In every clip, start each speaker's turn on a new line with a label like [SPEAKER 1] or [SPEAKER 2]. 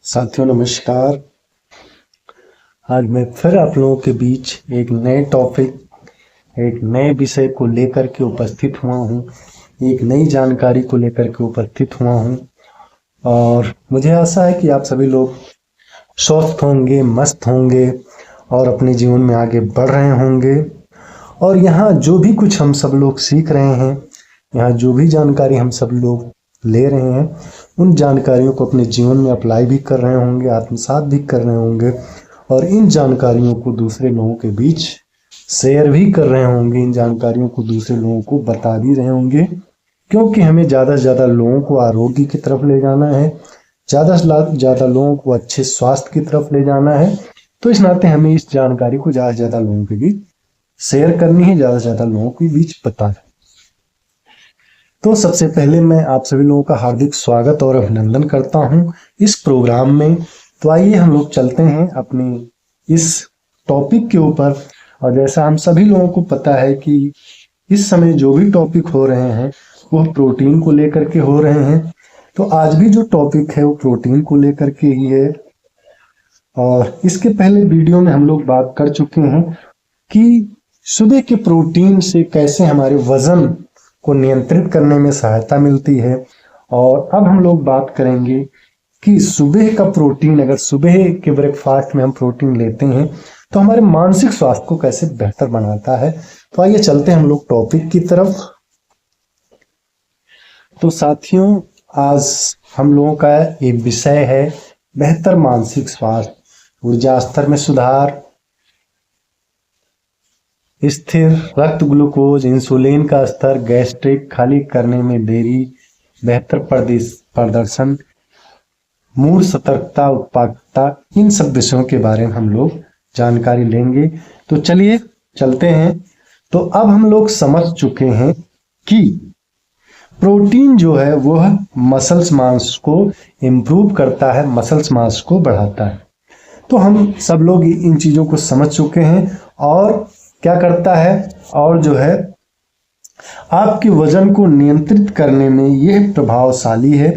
[SPEAKER 1] साथियों नमस्कार। आज मैं फिर आप लोगों के बीच एक नए टॉपिक, एक नए विषय को लेकर के उपस्थित हुआ हूँ, एक नई जानकारी को लेकर के उपस्थित हुआ हूँ और मुझे आशा है कि आप सभी लोग स्वस्थ होंगे, मस्त होंगे और अपने जीवन में आगे बढ़ रहे होंगे। और यहाँ जो भी कुछ हम सब लोग सीख रहे हैं, यहाँ जो भी जानकारी हम सब लोग ले रहे हैं, उन जानकारियों को अपने जीवन में अप्लाई भी कर रहे होंगे, आत्मसात भी कर रहे होंगे और इन जानकारियों को दूसरे लोगों के बीच शेयर भी कर रहे होंगे। इन जानकारियों को दूसरे लोगों को बता भी रहे होंगे, क्योंकि हमें ज़्यादा से ज़्यादा लोगों को आरोग्य की तरफ ले जाना है, ज़्यादा से ज़्यादा लोगों को अच्छे स्वास्थ्य की तरफ ले जाना है। तो इस नाते हमें इस जानकारी को ज़्यादा से ज़्यादा लोगों के बीच शेयर करनी है, ज़्यादा से ज़्यादा लोगों के बीच बताना है। तो सबसे पहले मैं आप सभी लोगों का हार्दिक स्वागत और अभिनंदन करता हूं इस प्रोग्राम में। तो आइए हम लोग चलते हैं अपने इस टॉपिक के ऊपर। और जैसा हम सभी लोगों को पता है कि इस समय जो भी टॉपिक हो रहे हैं वो प्रोटीन को लेकर के हो रहे हैं। तो आज भी जो टॉपिक है वो प्रोटीन को लेकर के ही है। और इसके पहले वीडियो में हम लोग बात कर चुके हैं कि सुबह के प्रोटीन से कैसे हमारे वजन को नियंत्रित करने में सहायता मिलती है। और अब हम लोग बात करेंगे कि सुबह का प्रोटीन, अगर सुबह के ब्रेकफास्ट में हम प्रोटीन लेते हैं तो हमारे मानसिक स्वास्थ्य को कैसे बेहतर बनाता है। तो आइए चलते हैं हम लोग टॉपिक की तरफ। तो साथियों, आज हम लोगों का ये विषय है बेहतर मानसिक स्वास्थ्य, ऊर्जा स्तर में सुधार, स्थिर रक्त ग्लूकोज, इंसुलिन का स्तर, गैस्ट्रिक खाली करने में देरी, बेहतर प्रदर्शन, मूड सतर्कता, उत्पादकता, इन सब विषयों के बारे में हम लोग जानकारी लेंगे। तो चलिए चलते हैं। तो अब हम लोग समझ चुके हैं कि प्रोटीन जो है वह मसल्स मांस को इम्प्रूव करता है, मसल्स मांस को बढ़ाता है। तो हम सब लोग इन चीज़ों को समझ चुके हैं। और क्या करता है, और जो है आपके वजन को नियंत्रित करने में यह प्रभावशाली है।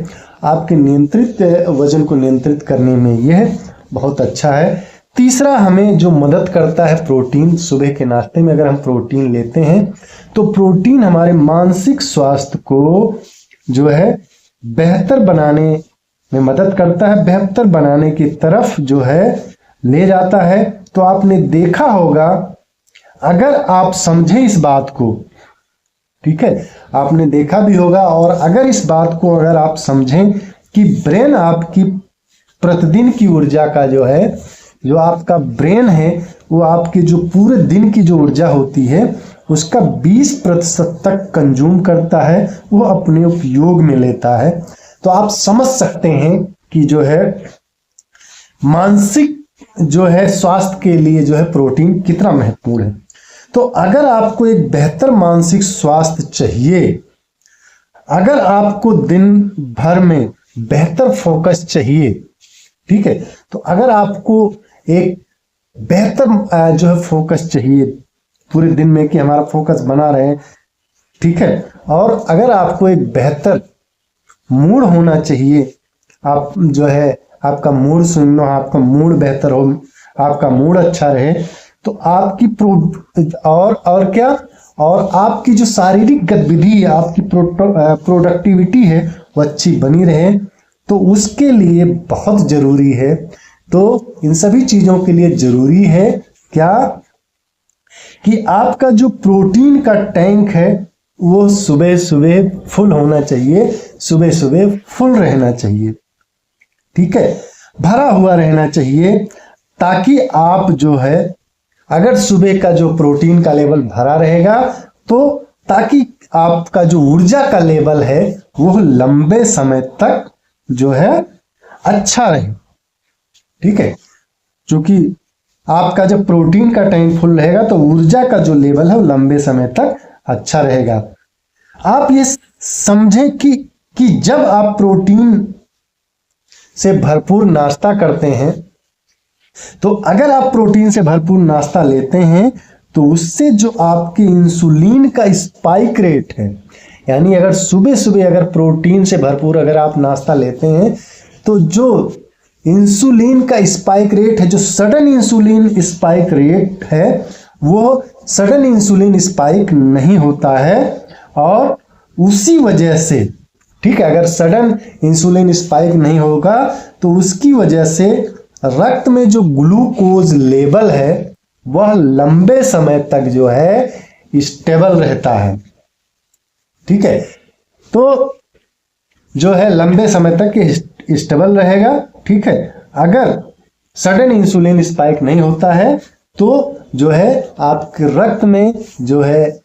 [SPEAKER 1] आपके नियंत्रित वजन को नियंत्रित करने में यह बहुत अच्छा है। तीसरा, हमें जो मदद करता है प्रोटीन, सुबह के नाश्ते में अगर हम प्रोटीन लेते हैं तो प्रोटीन हमारे मानसिक स्वास्थ्य को जो है बेहतर बनाने में मदद करता है, बेहतर बनाने की तरफ जो है ले जाता है। तो आपने देखा होगा, अगर आप समझें इस बात को, ठीक है, आपने देखा भी होगा, और अगर इस बात को अगर आप समझें कि ब्रेन आपकी प्रतिदिन की ऊर्जा का जो है, जो आपका ब्रेन है वो आपके जो पूरे दिन की जो ऊर्जा होती है उसका 20% तक कंज्यूम करता है, वो अपने उपयोग में लेता है। तो आप समझ सकते हैं कि जो है मानसिक जो है स्वास्थ्य के लिए जो है प्रोटीन कितना महत्वपूर्ण है। तो अगर आपको एक बेहतर मानसिक स्वास्थ्य चाहिए, अगर आपको दिन भर में बेहतर फोकस चाहिए, ठीक है, तो अगर आपको एक बेहतर जो है फोकस चाहिए पूरे दिन में कि हमारा फोकस बना रहे, ठीक है, और अगर आपको एक बेहतर मूड होना चाहिए, आप जो है आपका मूड स्विंग हो, आपका मूड बेहतर हो, आपका मूड अच्छा रहे, तो आपकी और क्या, और आपकी जो शारीरिक गतिविधि है, आपकी प्रोडक्टिविटी है वो अच्छी बनी रहे, तो उसके लिए बहुत जरूरी है। तो इन सभी चीजों के लिए जरूरी है क्या, कि आपका जो प्रोटीन का टैंक है वो सुबह सुबह फुल होना चाहिए, सुबह सुबह फुल रहना चाहिए, ठीक है, भरा हुआ रहना चाहिए, ताकि आप जो है अगर सुबह का जो प्रोटीन का लेवल भरा रहेगा तो ताकि आपका जो ऊर्जा का लेवल है वो लंबे समय तक जो है अच्छा रहे, ठीक है, क्योंकि आपका जब प्रोटीन का टैंक फुल रहेगा तो ऊर्जा का जो लेवल है वो लंबे समय तक अच्छा रहेगा। आप ये समझें कि जब आप प्रोटीन से भरपूर नाश्ता करते हैं, तो अगर आप प्रोटीन से भरपूर नाश्ता लेते हैं तो उससे जो आपके इंसुलिन का स्पाइक रेट है, यानी अगर सुबह सुबह अगर प्रोटीन से भरपूर अगर आप नाश्ता लेते हैं तो जो इंसुलिन का स्पाइक रेट है, जो सडन इंसुलिन स्पाइक रेट है वो सडन इंसुलिन स्पाइक नहीं होता है। और उसी वजह से, ठीक है, अगर सडन इंसुलिन स्पाइक नहीं होगा तो उसकी वजह से रक्त में जो ग्लूकोज लेवल है वह लंबे समय तक जो है स्टेबल रहता है। ठीक है, तो जो है लंबे समय तक स्टेबल रहेगा। ठीक है, अगर सडन इंसुलिन स्पाइक नहीं होता है तो जो है आपके रक्त में जो है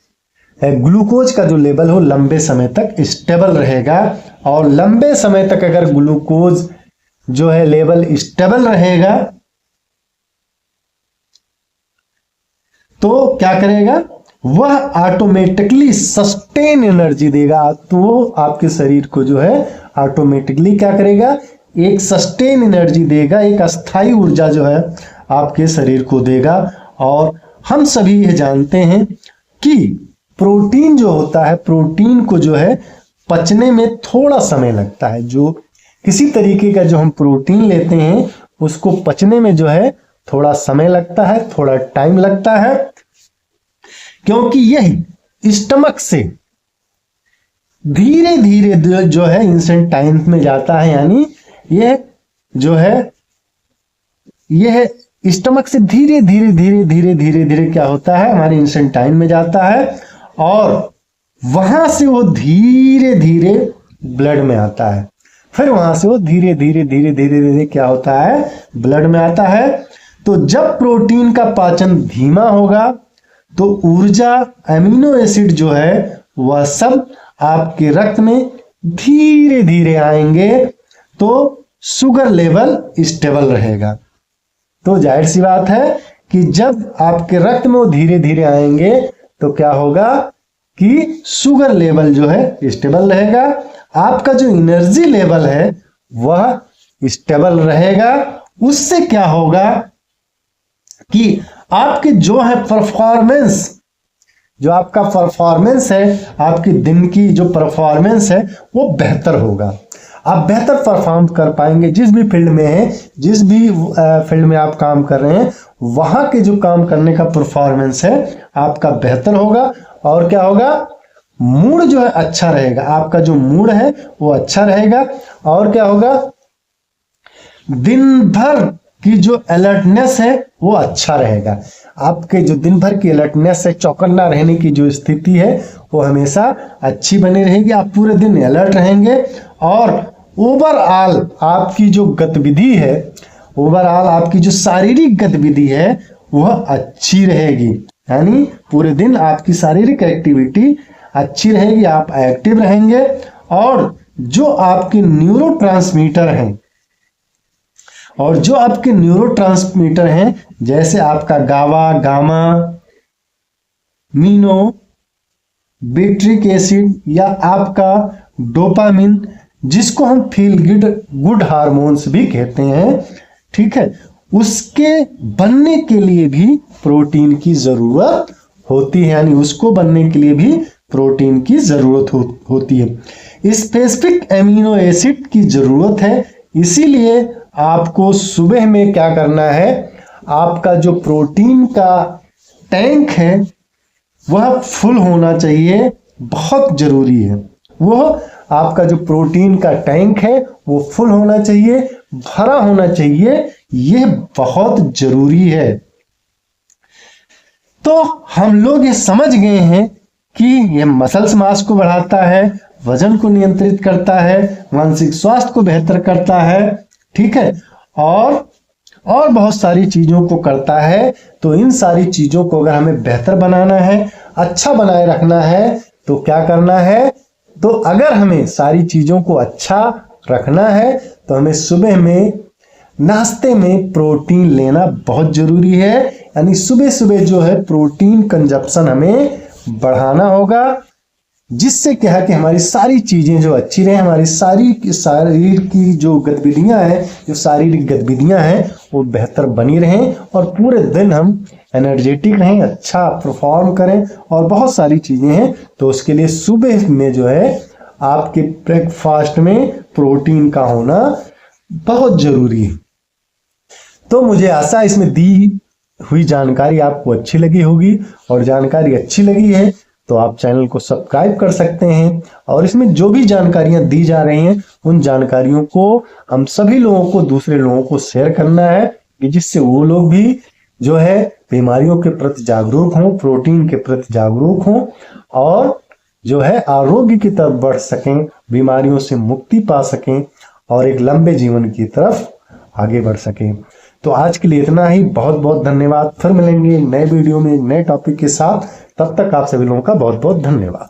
[SPEAKER 1] ग्लूकोज का जो लेवल हो लंबे समय तक स्टेबल रहेगा। और लंबे समय तक अगर ग्लूकोज जो है लेवल स्टेबल रहेगा तो क्या करेगा, वह ऑटोमेटिकली सस्टेन एनर्जी देगा। तो आपके शरीर को जो है ऑटोमेटिकली क्या करेगा, एक सस्टेन एनर्जी देगा, एक अस्थाई ऊर्जा जो है आपके शरीर को देगा। और हम सभी ये जानते हैं कि प्रोटीन जो होता है, प्रोटीन को जो है पचने में थोड़ा समय लगता है। जो किसी तरीके का जो हम प्रोटीन लेते हैं उसको पचने में जो है थोड़ा समय लगता है, थोड़ा टाइम लगता है, क्योंकि यह स्टमक से धीरे धीरे जो है इंस्टेंटाइन्स में जाता है। यानी यह जो है यह स्टमक से धीरे धीरे धीरे धीरे धीरे धीरे क्या होता है, हमारे इंस्टेंटाइन में जाता है और वहां से वो धीरे धीरे ब्लड में आता है। फिर वहां से वो धीरे धीरे धीरे धीरे धीरे क्या होता है, ब्लड में आता है। तो जब प्रोटीन का पाचन धीमा होगा तो ऊर्जा, अमीनो एसिड जो है वह सब आपके रक्त में धीरे धीरे आएंगे, तो शुगर लेवल स्टेबल रहेगा। तो जाहिर सी बात है कि जब आपके रक्त में वो धीरे धीरे आएंगे तो क्या होगा कि शुगर लेवल जो है स्टेबल रहेगा, आपका जो एनर्जी लेवल है वह स्टेबल रहेगा। उससे क्या होगा कि आपके जो है परफॉर्मेंस, जो आपका परफॉर्मेंस है, आपकी दिन की जो परफॉर्मेंस है वो बेहतर होगा। आप बेहतर परफॉर्म कर पाएंगे जिस भी फील्ड में है, जिस भी फील्ड में आप काम कर रहे हैं, वहां के जो काम करने का परफॉर्मेंस है आपका बेहतर होगा। और क्या होगा, मूड जो है अच्छा रहेगा, आपका जो मूड है वो अच्छा रहेगा। और क्या होगा, दिन भर की जो अलर्टनेस है वो अच्छा रहेगा। आपके जो दिन भर की अलर्टनेस है, चौकन्ना रहने की जो स्थिति है वो हमेशा अच्छी बनी रहेगी। आप पूरे दिन अलर्ट रहेंगे और ओवरऑल आपकी जो गतिविधि है, ओवरऑल आपकी जो शारीरिक गतिविधि है वह अच्छी रहेगी। यानी पूरे दिन आपकी शारीरिक एक्टिविटी अच्छी रहेगी, आप एक्टिव रहेंगे। और जो आपके न्यूरोट्रांसमीटर हैं, और जो आपके न्यूरोट्रांसमीटर हैं जैसे आपका गावा, गामा, मीनो, बिट्रिक एसिड या आपका डोपामिन, जिसको हम फील गुड हार्मोन्स भी कहते हैं, ठीक है, उसके बनने के लिए भी प्रोटीन की जरूरत होती है। यानी उसको बनने के लिए भी प्रोटीन की जरूरत होती है। स्पेसिफिक एमिनो एसिड की जरूरत है। इसीलिए आपको सुबह में क्या करना है, आपका जो प्रोटीन का टैंक है वह फुल होना चाहिए, बहुत जरूरी है। वो आपका जो प्रोटीन का टैंक है वो फुल होना चाहिए, भरा होना चाहिए, यह बहुत जरूरी है। तो हम लोग ये समझ गए हैं कि यह मसल्स मास को बढ़ाता है, वजन को नियंत्रित करता है, मानसिक स्वास्थ्य को बेहतर करता है, ठीक है, और बहुत सारी चीजों को करता है। तो इन सारी चीजों को अगर हमें बेहतर बनाना है, अच्छा बनाए रखना है तो क्या करना है, तो अगर हमें सारी चीजों को अच्छा रखना है तो हमें सुबह में नाश्ते में प्रोटीन लेना बहुत जरूरी है। यानी सुबह सुबह जो है प्रोटीन कंजप्शन हमें बढ़ाना होगा, जिससे क्या है कि हमारी सारी चीजें जो अच्छी रहे, हमारी सारी शरीर की जो गतिविधियां हैं, जो शारीरिक गतिविधियां हैं वो बेहतर बनी रहें और पूरे दिन हम एनर्जेटिक रहें, अच्छा परफॉर्म करें और बहुत सारी चीजें हैं। तो उसके लिए सुबह में जो है आपके ब्रेकफास्ट में प्रोटीन का होना बहुत जरूरी है। तो मुझे आशा इसमें दी हुई जानकारी आपको अच्छी लगी होगी, और जानकारी अच्छी लगी है तो आप चैनल को सब्सक्राइब कर सकते हैं। और इसमें जो भी जानकारियां दी जा रही हैं उन जानकारियों को हम सभी लोगों को, दूसरे लोगों को शेयर करना है, कि जिससे वो लोग भी जो है बीमारियों के प्रति जागरूक हों, प्रोटीन के प्रति जागरूक हों, और जो है आरोग्य की तरफ बढ़ सकें, बीमारियों से मुक्ति पा सकें और एक लंबे जीवन की तरफ आगे बढ़ सकें। तो आज के लिए इतना ही। बहुत बहुत धन्यवाद। फिर मिलेंगे नए वीडियो में नए टॉपिक के साथ। तब तक आप सभी लोगों का बहुत बहुत धन्यवाद।